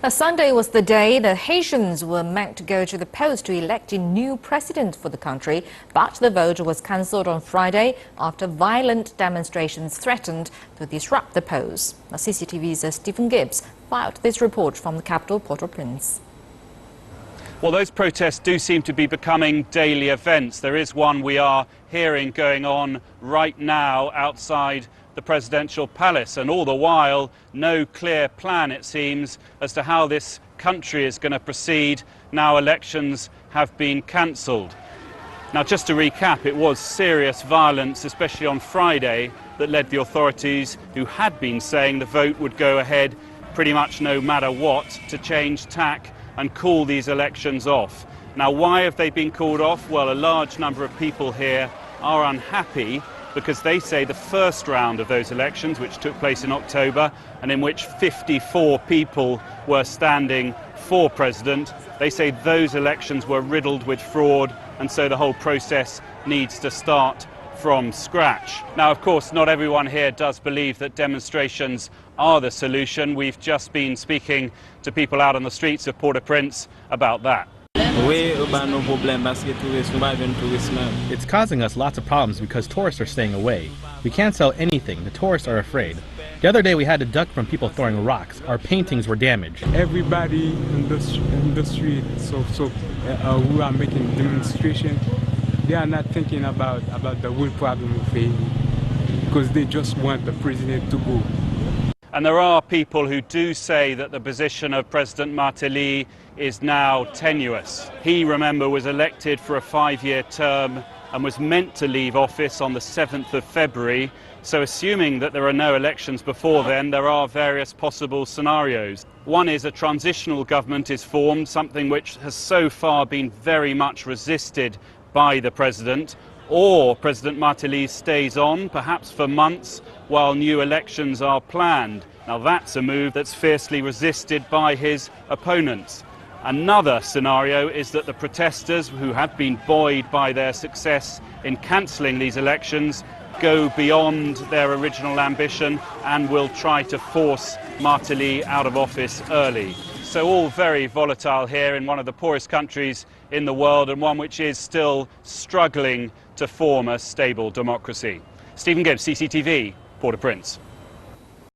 Now, Sunday was the day the Haitians were meant to go to the polls to elect a new president for the country, but the vote was cancelled on Friday after violent demonstrations threatened to disrupt the polls. Now, CCTV's Stephen Gibbs filed this report from the capital, Port-au-Prince. Well, those protests do seem to be becoming daily events. There is one we are hearing going on right now outside the presidential palace, and all the while no clear plan, it seems, as to how this country is going to proceed now elections have been cancelled. Now, just to recap, it was serious violence, especially on Friday, that led the authorities, who had been saying the vote would go ahead pretty much no matter what, to change tack and call these elections off. Now, why have they been called off? Well, a large number of people here are unhappy because they say the first round of those elections, which took place in October and in which 54 people were standing for president, they say those elections were riddled with fraud, and so the whole process needs to start from scratch. Now, of course, not everyone here does believe that demonstrations are the solution. We've just been speaking to people out on the streets of Port-au-Prince about that. It's causing us lots of problems because tourists are staying away. We can't sell anything. The tourists are afraid. The other day we had to duck from people throwing rocks. Our paintings were damaged. Everybody in the street, who are making demonstration, they are not thinking about the real problem of Haiti because they just want the president to go. And there are people who do say that the position of President Martelly is now tenuous. He, remember, was elected for a 5-year term and was meant to leave office on the 7th of February. So assuming that there are no elections before then, there are various possible scenarios. One is a transitional government is formed, something which has so far been very much resisted by the president. Or President Martelly stays on, perhaps for months, while new elections are planned. Now, that's a move that's fiercely resisted by his opponents. Another scenario is that the protesters, who have been buoyed by their success in cancelling these elections, go beyond their original ambition and will try to force Martelly out of office early. So all very volatile here in one of the poorest countries in the world, and one which is still struggling to form a stable democracy. Stephen Gibbs, CCTV, Port-au-Prince.